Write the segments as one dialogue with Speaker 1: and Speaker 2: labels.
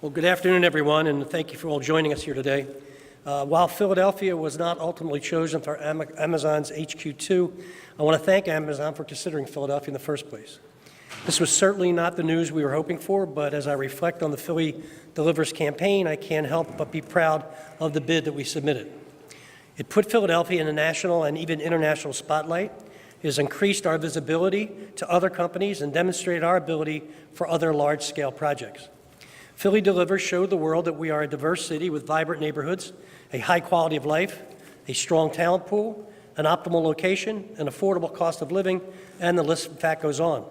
Speaker 1: Well, good afternoon, everyone, and thank you for all joining us here today. While Philadelphia was not ultimately chosen for Amazon's HQ2, I want to thank Amazon for considering Philadelphia in the first place. This was certainly not the news we were hoping for, but as I reflect on the Philly Delivers campaign, I can't help but be proud of the bid that we submitted. It put Philadelphia in a national and even international spotlight. It has increased our visibility to other companies and demonstrated our ability for other large-scale projects. Philly Delivers showed the world that we are a diverse city with vibrant neighborhoods, a high quality of life, a strong talent pool, an optimal location, an affordable cost of living, and the list, in fact, goes on.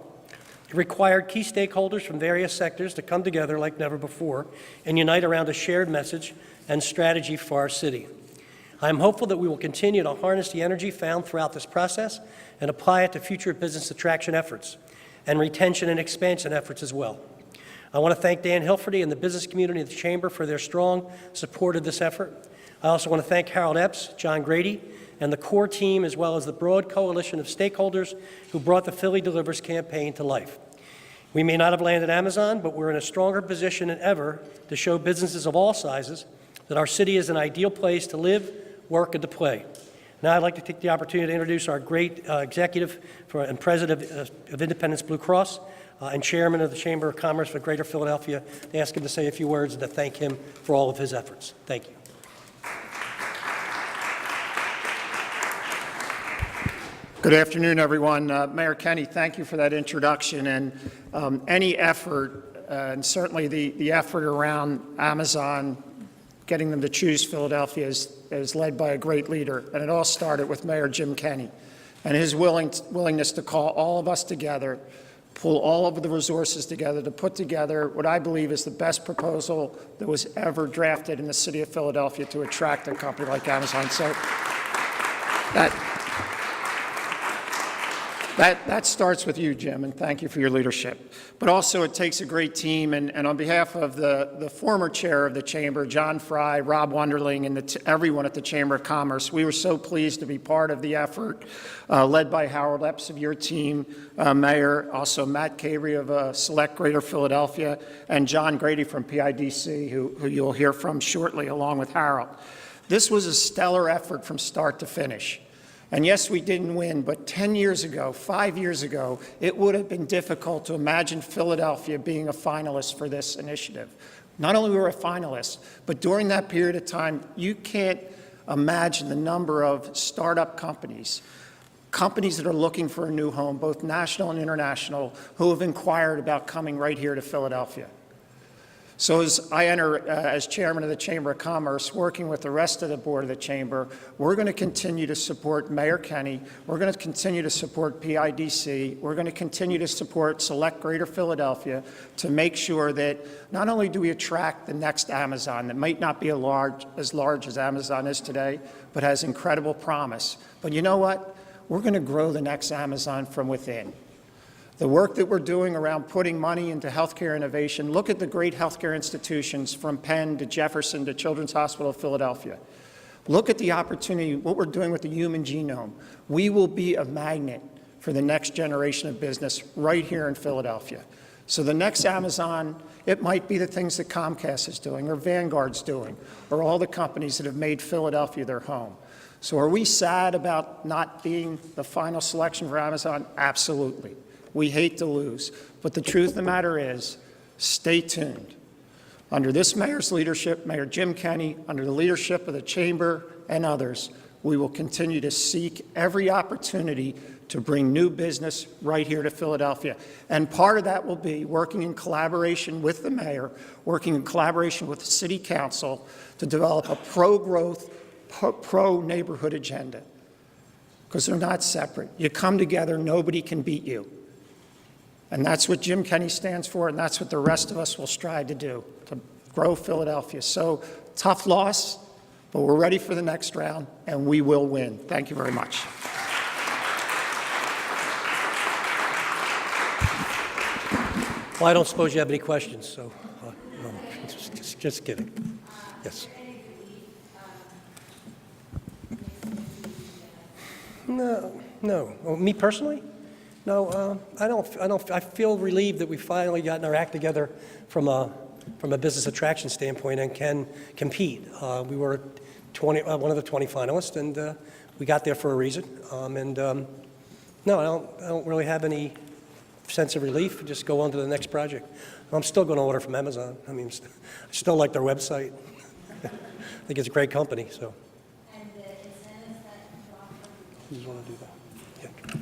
Speaker 1: It required key stakeholders from various sectors to come together like never before and unite around a shared message and strategy for our city. I am hopeful that we will continue to harness the energy found throughout this process and apply it to future business attraction efforts and retention and expansion efforts as well. I want to thank Dan Hilferty and the business community of the Chamber for their strong support of this effort. I also want to thank Harold Epps, John Grady, and the core team, as well as the broad coalition of stakeholders who brought the Philly Delivers campaign to life. We may not have landed Amazon, but we're in a stronger position than ever to show businesses of all sizes that our city is an ideal place to live, work, and to play. Now I'd like to take the opportunity to introduce our great executive and president of Independence Blue Cross, and chairman of the Chamber of Commerce for Greater Philadelphia, to ask him to say a few words and to thank him for all of his efforts. Thank you.
Speaker 2: Good afternoon, everyone. Mayor Kenny, thank you for that introduction. And any effort, and certainly the effort around Amazon, getting them to choose Philadelphia is led by a great leader. And it all started with Mayor Jim Kenny and his willingness to call all of us together, pull all of the resources together to put together what I believe is the best proposal that was ever drafted in the city of Philadelphia to attract a company like Amazon. So that starts with you, Jim, and thank you for your leadership. But also it takes a great team, and on behalf of the former chair of the Chamber, John Fry, Rob Wunderling, and everyone at the Chamber of Commerce, we were so pleased to be part of the effort led by Harold Epps of your team, Mayor, also Matt Cavery of Select Greater Philadelphia, and John Grady from PIDC, who you'll hear from shortly, along with Harold. This was a stellar effort from start to finish. And yes, we didn't win, but 10 years ago, 5 years ago, it would have been difficult to imagine Philadelphia being a finalist for this initiative. Not only were we a finalist, but during that period of time, you can't imagine the number of startup companies that are looking for a new home, both national and international, who have inquired about coming right here to Philadelphia. So as I enter as chairman of the Chamber of Commerce, working with the rest of the board of the Chamber, we're going to continue to support Mayor Kenny. We're going to continue to support PIDC. We're going to continue to support Select Greater Philadelphia to make sure that not only do we attract the next Amazon that might not be as large as Amazon is today, but has incredible promise. But you know what? We're going to grow the next Amazon from within. The work that we're doing around putting money into healthcare innovation, look at the great healthcare institutions from Penn to Jefferson to Children's Hospital of Philadelphia. Look at the opportunity, what we're doing with the human genome. We will be a magnet for the next generation of business right here in Philadelphia. So the next Amazon, it might be the things that Comcast is doing or Vanguard's doing or all the companies that have made Philadelphia their home. So are we sad about not being the final selection for Amazon? Absolutely. We hate to lose, but the truth of the matter is, stay tuned. Under this mayor's leadership, Mayor Jim Kenny, under the leadership of the Chamber and others, we will continue to seek every opportunity to bring new business right here to Philadelphia. And part of that will be working in collaboration with the mayor, working in collaboration with the city council to develop a pro-growth, pro-neighborhood agenda. Because they're not separate. You come together, nobody can beat you. And that's what Jim Kenny stands for, and that's what the rest of us will strive to do, to grow Philadelphia. So, tough loss, but we're ready for the next round, and we will win. Thank you very much.
Speaker 1: Well, I don't suppose you have any questions, so no, just kidding. Yes. No. Well, me personally? No, I don't. I feel relieved that we finally gotten our act together from a from a business attraction standpoint and can compete. We were one of the 20 finalists, and we got there for a reason. No, I don't really have any sense of relief. Just go on to the next project. I'm still going to order from Amazon. I mean, I still like their website. I think it's a great company, so.
Speaker 3: And the incentives that you offer?
Speaker 1: You want to do that? Yeah.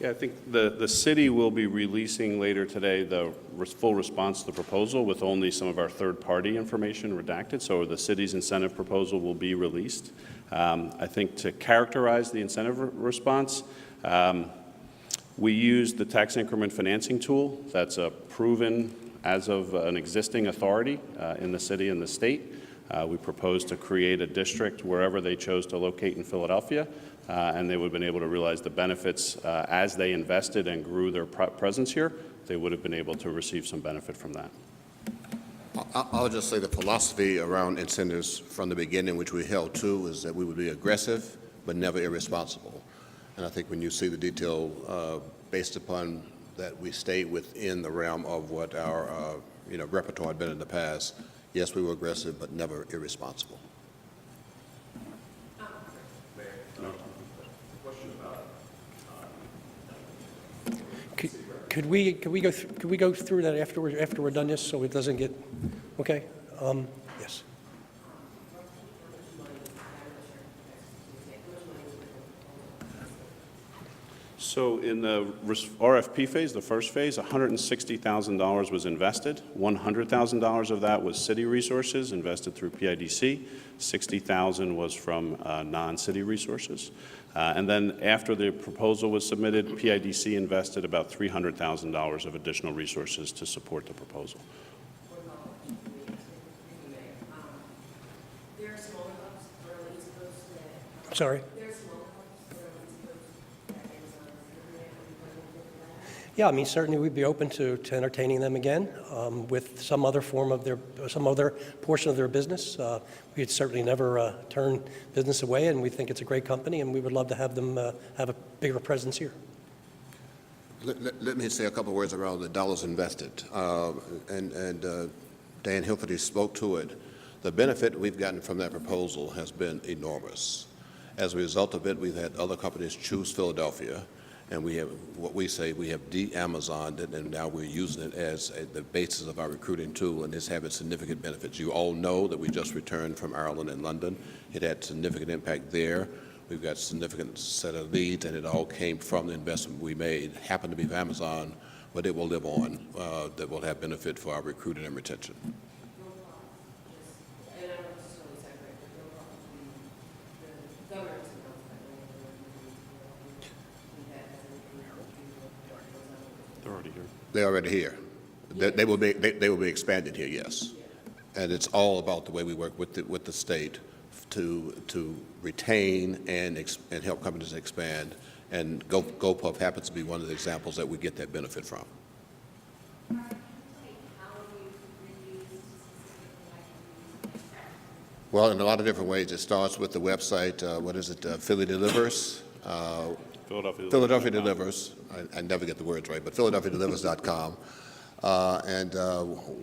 Speaker 4: Yeah, I think the city will be releasing later today the full response to the proposal with only some of our third-party information redacted, so the city's incentive proposal will be released. I think to characterize the incentive response, we used the tax increment financing tool that's a proven as of an existing authority in the city and the state. We proposed to create a district wherever they chose to locate in Philadelphia, and they would have been able to realize the benefits as they invested and grew their presence here. They would have been able to receive some benefit from that.
Speaker 5: I'll just say the philosophy around incentives from the beginning, which we held to, is that we would be aggressive but never irresponsible. And I think when you see the detail based upon that we stay within the realm of what our repertoire had been in the past, yes, we were aggressive but never irresponsible.
Speaker 1: Could we go through that after we're done this, so it doesn't get okay? Yes.
Speaker 4: So in the RFP phase, the first phase, $160,000 was invested. $100,000 of that was city resources invested through PIDC. $60,000 was from non-city resources. And then after the proposal was submitted, PIDC invested about $300,000 of additional resources to support the proposal.
Speaker 3: There are smaller hubs for the East Coast that.
Speaker 1: Sorry.
Speaker 3: There are smaller hubs for the East Coast that Amazon is looking at.
Speaker 1: Yeah, I mean, certainly we'd be open to entertaining them again with some other portion of their business. We'd certainly never turn business away, and we think it's a great company, and we would love to have them have a bigger presence here.
Speaker 5: Let me say a couple of words around the dollars invested. And Dan Hilferty spoke to it. The benefit we've gotten from that proposal has been enormous. As a result of it, we've had other companies choose Philadelphia, and we have what we say we have de-Amazoned it, and now we're using it as the basis of our recruiting tool, and it's having significant benefits. You all know that we just returned from Ireland and London. It had significant impact there. We've got a significant set of leads, and it all came from the investment we made. Happened to be Amazon, but it will live on. That will have benefit for our recruiting and retention. They're already here. They will be expanded here, yes. And it's all about the way we work with the state to retain and help companies expand. And GoPuff happens to be one of the examples that we get that benefit from. Well, in a lot of different ways. It starts with the website. What is it? Philly Delivers. Philadelphia Delivers. I never get the words right, but PhiladelphiaDelivers.com.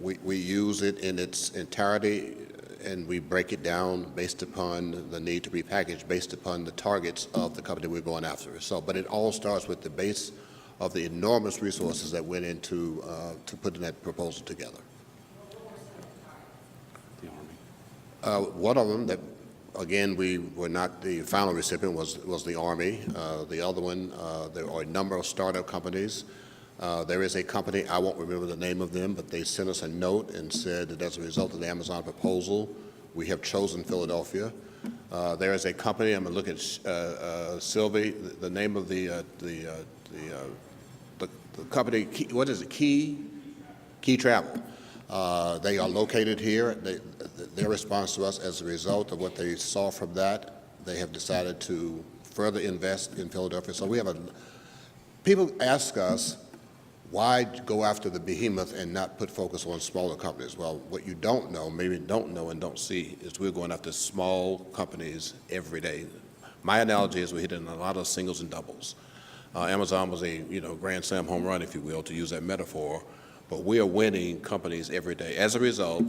Speaker 5: We use it in its entirety, and we break it down based upon the need to be packaged, based upon the targets of the company we're going after. But it all starts with the base of the enormous resources that went into to putting that proposal together.
Speaker 4: The Army.
Speaker 5: One of them that, again, we were not the final recipient was the Army. The other one, there are a number of startup companies. There is a company, I won't remember the name of them, but they sent us a note and said that as a result of the Amazon proposal, we have chosen Philadelphia. There is a company, I'm going to look at Sylvie, the name of the company, what is it, Key Travel. They are located here. Their response to us as a result of what they saw from that, they have decided to further invest in Philadelphia. So we have people ask us, why go after the behemoth and not put focus on smaller companies? Well, what you don't know, maybe don't know and don't see, is we're going after small companies every day. My analogy is we're hitting a lot of singles and doubles. Amazon was a grand slam home run, if you will, to use that metaphor. but we are winning companies every day. As a result,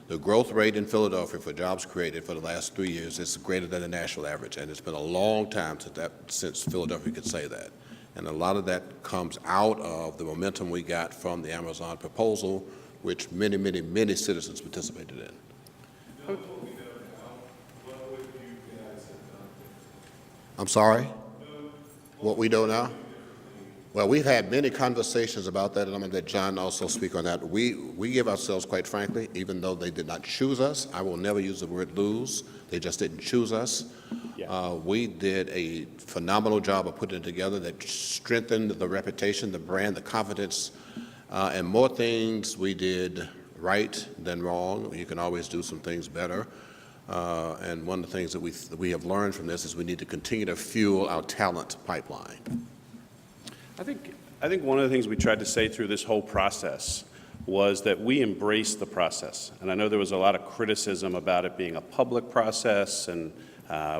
Speaker 5: the growth rate in Philadelphia for jobs created for the last 3 years is greater than the national average, and it's been a long time since Philadelphia could say that. And a lot of that comes out of the momentum we got from the Amazon proposal, which many, many, many citizens participated in. I'm sorry? What we do now? Well, we've had many conversations about that, and I'm going to let John also speak on that. We give ourselves, quite frankly, even though they did not choose us, I will never use the word lose, they just didn't choose us.
Speaker 4: Yeah.
Speaker 5: We did a phenomenal job of putting it together that strengthened the reputation, the brand, the confidence, and more things we did right than wrong. You can always do some things better. And one of the things that we have learned from this is we need to continue to fuel our talent pipeline.
Speaker 4: I think one of the things we tried to say through this whole process was that we embraced the process. And I know there was a lot of criticism about it being a public process and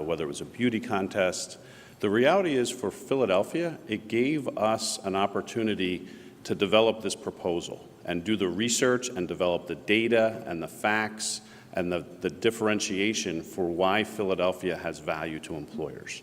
Speaker 4: whether it was a beauty contest. The reality is for Philadelphia, it gave us an opportunity to develop this proposal and do the research and develop the data and the facts and the differentiation for why Philadelphia has value to employers.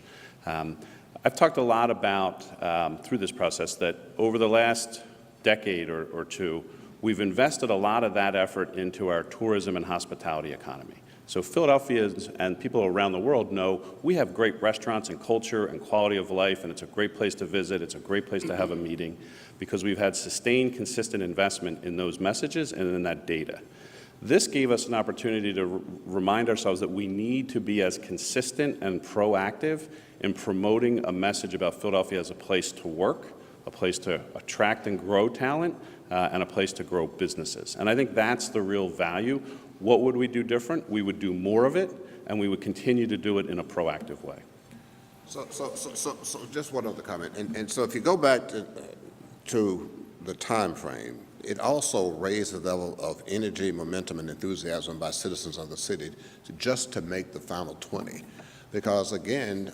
Speaker 4: I've talked a lot about, through this process, that over the last decade or two, we've invested a lot of that effort into our tourism and hospitality economy. So Philadelphia and people around the world know we have great restaurants and culture and quality of life, and it's a great place to visit, it's a great place to have a meeting, because we've had sustained, consistent investment in those messages and in that data. This gave us an opportunity to remind ourselves that we need to be as consistent and proactive in promoting a message about Philadelphia as a place to work, a place to attract and grow talent, and a place to grow businesses. And I think that's the real value. What would we do different? We would do more of it, and we would continue to do it in a proactive way.
Speaker 5: So just one other comment. And so if you go back to the time frame, it also raised the level of energy, momentum, and enthusiasm by citizens of the city to make the final 20. Because again,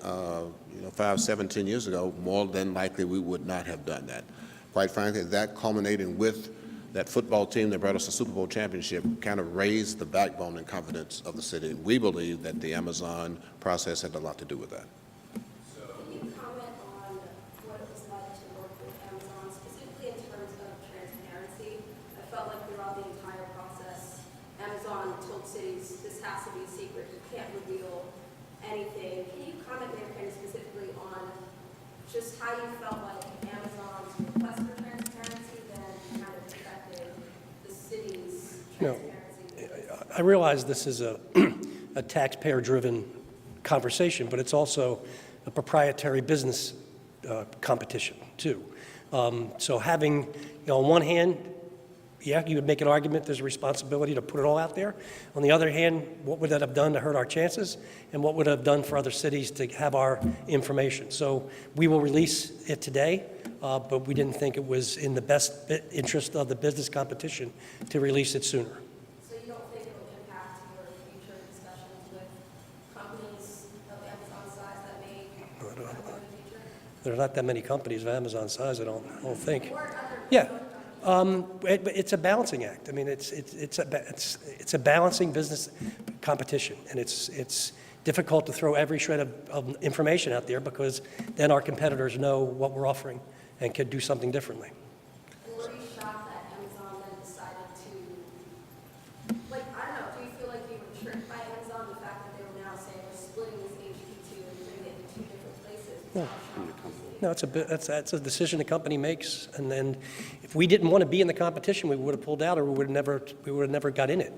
Speaker 5: 5, 7, 10 years ago, more than likely we would not have done that. Quite frankly, that culminating with that football team that brought us the Super Bowl championship kind of raised the backbone and confidence of the city. We believe that the Amazon process had a lot to do with that.
Speaker 3: Can you comment on what it was like to work with Amazon, specifically in terms of transparency? I felt like throughout the entire process, Amazon told cities, this has to be secret, you can't reveal anything. Can you comment there kind of specifically on just how you felt like Amazon's request for transparency then kind of affected the city's
Speaker 1: No.
Speaker 3: transparency?
Speaker 1: I realize this is a taxpayer-driven conversation, but it's also a proprietary business competition, too. So having, on one hand, yeah, you would make an argument there's a responsibility to put it all out there. On the other hand, what would that have done to hurt our chances? And what would it have done for other cities to have our information? So we will release it today, but we didn't think it was in the best interest of the business competition to release it sooner.
Speaker 3: So you don't think it will impact your future discussions with companies of Amazon's size that may come in the future?
Speaker 1: There are not that many companies of Amazon size, I don't think.
Speaker 3: Or other
Speaker 1: Yeah. It's a balancing act. I mean, it's a balancing business competition, and it's difficult to throw every shred of information out there because then our competitors know what we're offering and could do something differently.
Speaker 3: Were you shocked that Amazon then decided to, like, I don't know, do you feel like you were tricked by Amazon, the fact that they were now saying we're splitting this HQ2 and putting it in two different places?
Speaker 1: No. No, that's a decision the company makes, and then if we didn't want to be in the competition, we would have pulled out, or we would have never got in it.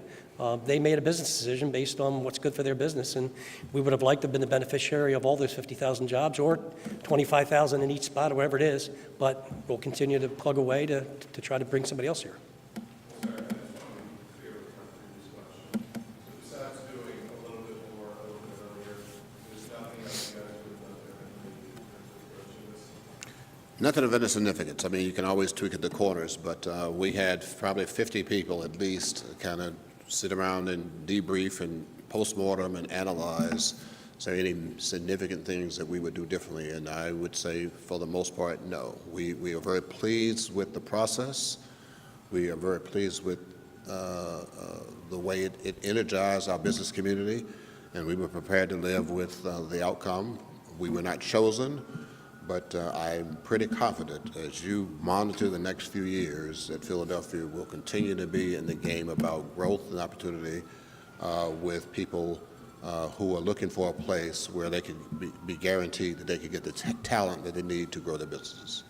Speaker 1: They made a business decision based on what's good for their business, and we would have liked to have been the beneficiary of all those 50,000 jobs or 25,000 in each spot, or whatever it is. But we'll continue to plug away to try to bring somebody else here.
Speaker 5: Nothing of any significance. I mean, you can always tweak at the corners, but we had probably 50 people at least kind of sit around and debrief and postmortem and analyze, say, any significant things that we would do differently. And I would say, for the most part, no. We are very pleased with the process. We are very pleased with the way it energized our business community, and we were prepared to live with the outcome. We were not chosen, but I'm pretty confident as you monitor the next few years that Philadelphia will continue to be in the game about growth and opportunity with people who are looking for a place where they can be guaranteed that they can get the talent that they need to grow their businesses.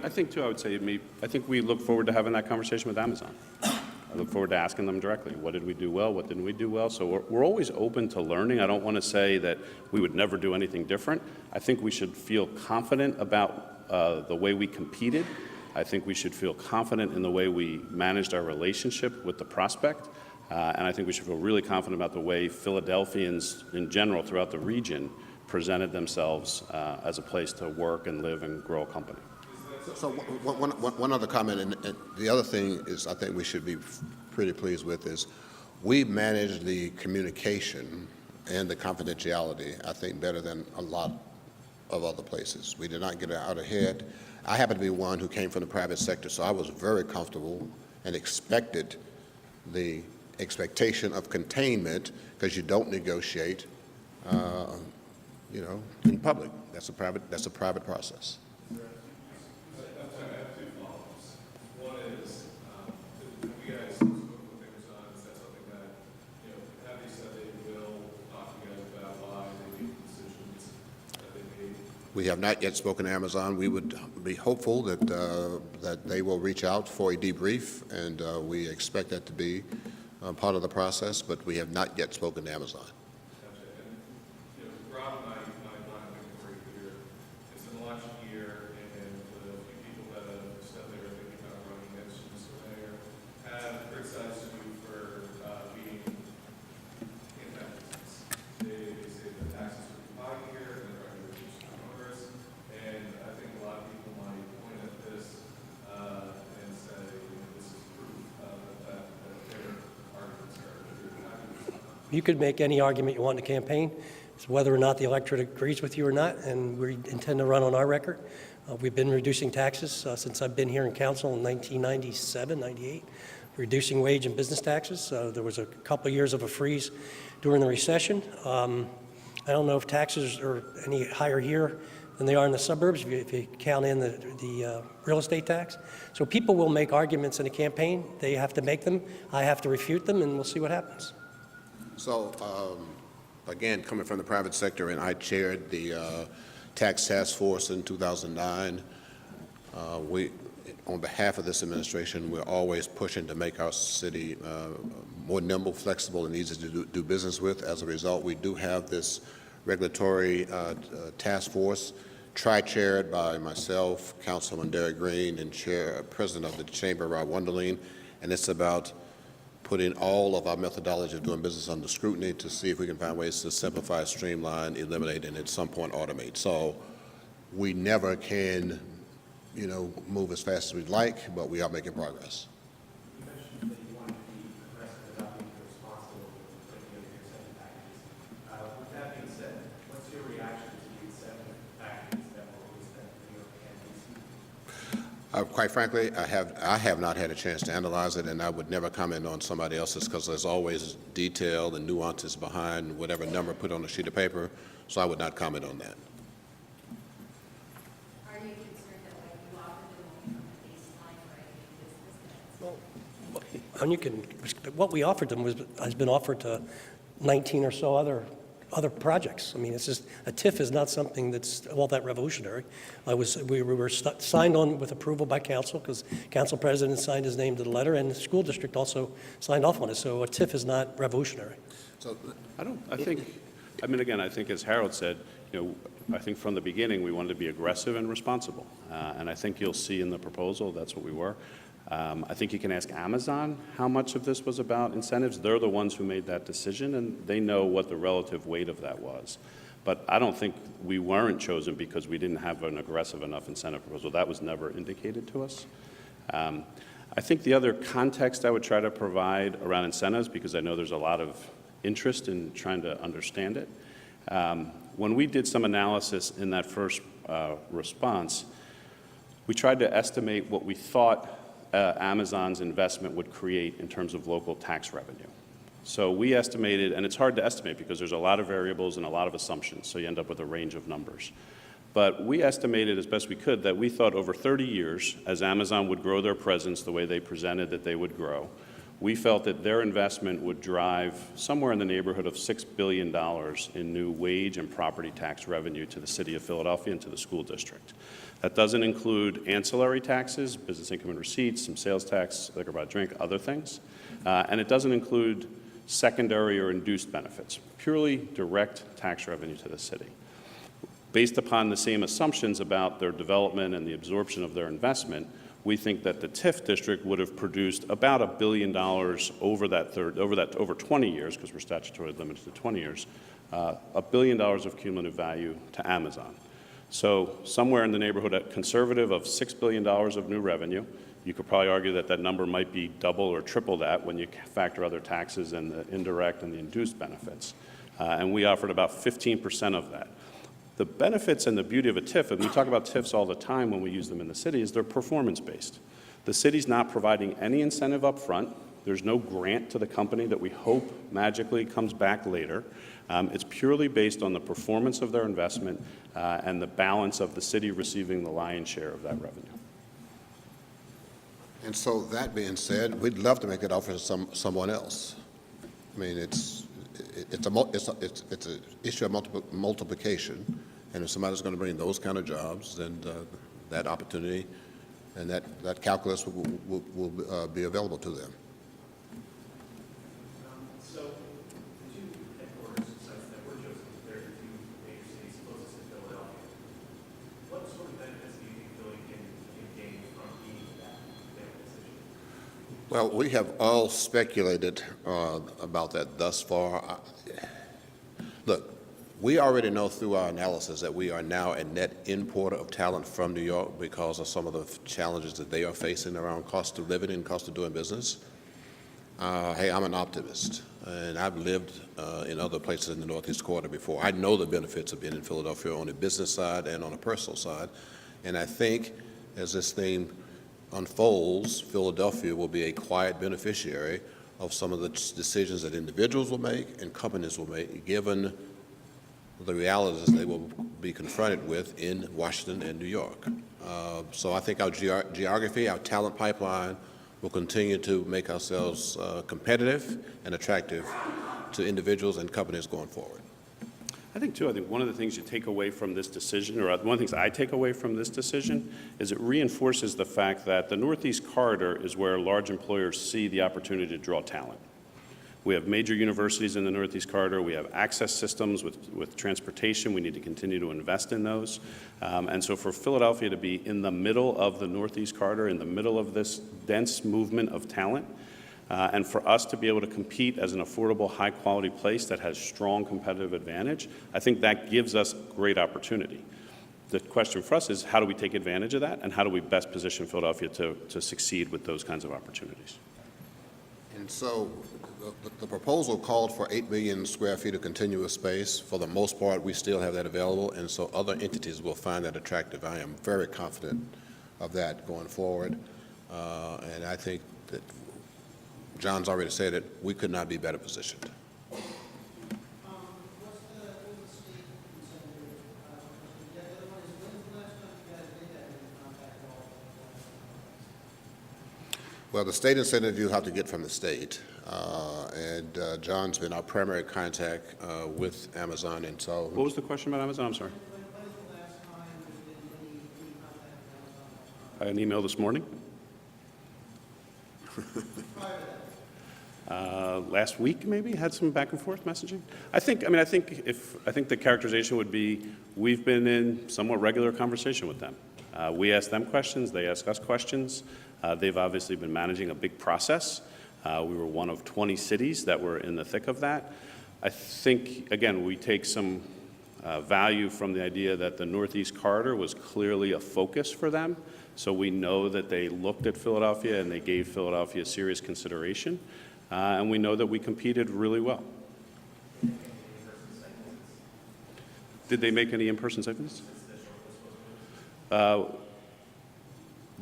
Speaker 4: I think too, I would say, I think we look forward to having that conversation with Amazon. I look forward to asking them directly, what did we do well, what didn't we do well? So we're always open to learning. I don't want to say that we would never do anything different. I think we should feel confident about the way we competed. I think we should feel confident in the way we managed our relationship with the prospect. And I think we should feel really confident about the way Philadelphians in general throughout the region presented themselves as a place to work and live and grow a company.
Speaker 5: So one other comment, and the other thing is I think we should be pretty pleased with is we managed the communication and the confidentiality, I think, better than a lot of other places. We did not get out ahead. I happen to be one who came from the private sector, so I was very comfortable and expected the expectation of containment because you don't negotiate, in public. That's a private process. We have not yet spoken to Amazon. We would be hopeful that they will reach out for a debrief, and we expect that to be part of the process, but we have not yet spoken to Amazon.
Speaker 6: Gotcha. And, Rob and I think we're right here. It's an election year, and the few people that have said they were thinking about running against you, Mr. Mayor, have criticized you for being anti-business. They say that taxes are too high here, and they're trying to reduce numbers, and I think a lot of people might point at this and say, this is proof that their arguments are true.
Speaker 1: You could make any argument you want in the campaign. It's whether or not the electorate agrees with you or not, and we intend to run on our record. We've been reducing taxes since I've been here in council in 1997, 98, reducing wage and business taxes. There was a couple of years of a freeze during the recession. I don't know if taxes are any higher here than they are in the suburbs, if you count in the real estate tax. So people will make arguments in a campaign. They have to make them. I have to refute them, and we'll see what happens.
Speaker 5: So, again, coming from the private sector, and I chaired the tax task force in 2009, on behalf of this administration, we're always pushing to make our city more nimble, flexible, and easy to do business with. As a result, we do have this regulatory task force, chaired by myself, Councilman Derek Green, and President of the Chamber, Rob Wunderling, and it's about putting all of our methodology of doing business under scrutiny to see if we can find ways to simplify, streamline, eliminate, and at some point automate. So we never can, move as fast as we'd like, but we are making progress.
Speaker 7: You mentioned that you wanted to be aggressive about being responsible for putting in your incentive packages. With that being said, what's your reaction to the incentive packages that were released at New York and DC?
Speaker 5: Quite frankly, I have not had a chance to analyze it, and I would never comment on somebody else's because there's always detail and nuances behind whatever number put on a sheet of paper, so I would not comment on that.
Speaker 3: Are you concerned that what you offered them will become a baseline for any business?
Speaker 1: And you can, what we offered them has been offered to 19 or so other projects. I mean, it's just, a TIF is not something that's all that revolutionary. We were signed on with approval by council because council president signed his name to the letter, and the school district also signed off on it. So a TIF is not revolutionary.
Speaker 5: So,
Speaker 4: I think as Harold said, I think from the beginning we wanted to be aggressive and responsible. And I think you'll see in the proposal that's what we were. I think you can ask Amazon how much of this was about incentives. They're the ones who made that decision, and they know what the relative weight of that was. But I don't think we weren't chosen because we didn't have an aggressive enough incentive proposal. That was never indicated to us. I think the other context I would try to provide around incentives, because I know there's a lot of interest in trying to understand it. When we did some analysis in that first response, we tried to estimate what we thought Amazon's investment would create in terms of local tax revenue. So we estimated, and it's hard to estimate because there's a lot of variables and a lot of assumptions, so you end up with a range of numbers. But we estimated as best we could that we thought over 30 years, as Amazon would grow their presence the way they presented that they would grow, we felt that their investment would drive somewhere in the neighborhood of $6 billion in new wage and property tax revenue to the city of Philadelphia and to the school district. That doesn't include ancillary taxes, business income and receipts, some sales tax, liquor by drink, other things. And it doesn't include secondary or induced benefits, purely direct tax revenue to the city. Based upon the same assumptions about their development and the absorption of their investment, we think that the TIF district would have produced about $1 billion over 20 years, because we're statutorily limited to 20 years, $1 billion of cumulative value to Amazon. So somewhere in the neighborhood at conservative of $6 billion of new revenue. You could probably argue that that number might be double or triple that when you factor other taxes and the indirect and the induced benefits. And we offered about 15% of that. The benefits and the beauty of a TIF, and we talk about TIFs all the time when we use them in the city, is they're performance-based. The city's not providing any incentive up front. There's no grant to the company that we hope magically comes back later. It's purely based on the performance of their investment and the balance of the city receiving the lion's share of that revenue.
Speaker 5: And so that being said, we'd love to make that offer to someone else. I mean, it's an issue of multiplication, and if somebody's going to bring those kind of jobs, then that opportunity and that calculus will be available to them.
Speaker 7: So the two headquarters sites that were chosen compared to two major cities closest to Philadelphia, what sort of benefits do you think Philly can gain from being that decision?
Speaker 5: Well, we have all speculated about that thus far. Look, we already know through our analysis that we are now a net importer of talent from New York because of some of the challenges that they are facing around cost of living and cost of doing business. Hey, I'm an optimist, and I've lived in other places in the Northeast Corridor before. I know the benefits of being in Philadelphia on the business side and on a personal side, and I think as this thing unfolds, Philadelphia will be a quiet beneficiary of some of the decisions that individuals will make and companies will make, given the realities they will be confronted with in Washington and New York. So I think our geography, our talent pipeline will continue to make ourselves competitive and attractive to individuals and companies going forward.
Speaker 4: I think one of the things you take away from this decision, or one of the things I take away from this decision, is it reinforces the fact that the Northeast Corridor is where large employers see the opportunity to draw talent. We have major universities in the Northeast Corridor. We have access systems with transportation. We need to continue to invest in those. And so for Philadelphia to be in the middle of the Northeast Corridor, in the middle of this dense movement of talent, and for us to be able to compete as an affordable, high-quality place that has strong competitive advantage, I think that gives us great opportunity. The question for us is, how do we take advantage of that, and how do we best position Philadelphia to succeed with those kinds of opportunities?
Speaker 5: And so the proposal called for 8 million square feet of continuous space. For the most part, we still have that available, and so other entities will find that attractive. I am very confident of that going forward, and I think that John's already said it, we could not be better positioned. Well, the state incentive you have to get from the state, and John's been our primary contact with Amazon, and so.
Speaker 4: What was the question about Amazon? I'm sorry. I got an email this morning. Last week, maybe, had some back and forth messaging. I think the characterization would be we've been in somewhat regular conversation with them. We ask them questions, they ask us questions. They've obviously been managing a big process. We were one of 20 cities that were in the thick of that. I think, again, we take some value from the idea that the Northeast Corridor was clearly a focus for them. So we know that they looked at Philadelphia and they gave Philadelphia serious consideration. And we know that we competed really well. Did they make any in-person site visits?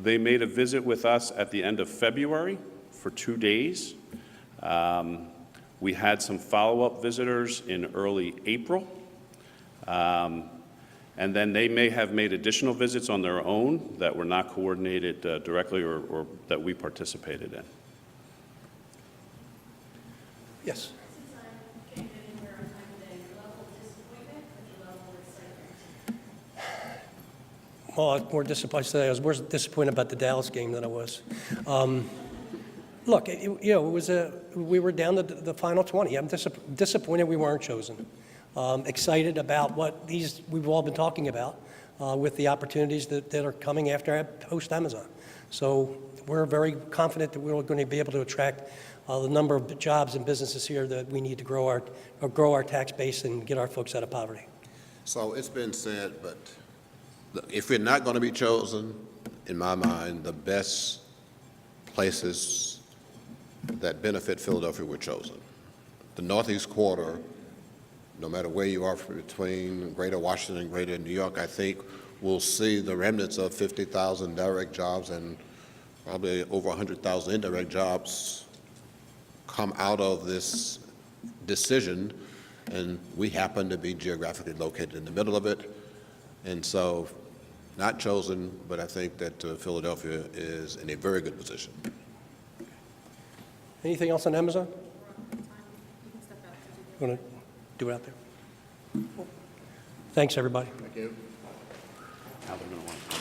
Speaker 4: They made a visit with us at the end of February for 2 days. We had some follow-up visitors in early April. And then they may have made additional visits on their own that were not coordinated directly or that we participated in.
Speaker 1: Yes.
Speaker 8: Since I came in here on time today, your level of disappointment or your level of excitement?
Speaker 1: Well, I was more disappointed today. I was more disappointed about the Dallas game than I was. Look, we were down to the final 20. I'm disappointed we weren't chosen. Excited about what we've all been talking about with the opportunities that are coming after post-Amazon. So we're very confident that we're going to be able to attract the number of jobs and businesses here that we need to grow our tax base and get our folks out of poverty.
Speaker 5: So it's been said, but look, if we're not going to be chosen, in my mind, the best places that benefit Philadelphia were chosen. The Northeast Quarter, no matter where you are between Greater Washington and Greater New York, I think we'll see the remnants of 50,000 direct jobs and probably over 100,000 indirect jobs come out of this decision, and we happen to be geographically located in the middle of it. And so, not chosen, but I think that Philadelphia is in a very good position.
Speaker 1: Anything else on Amazon? You want to do it out there? Thanks, everybody.
Speaker 5: Thank you.
Speaker 4: Now they're going to want to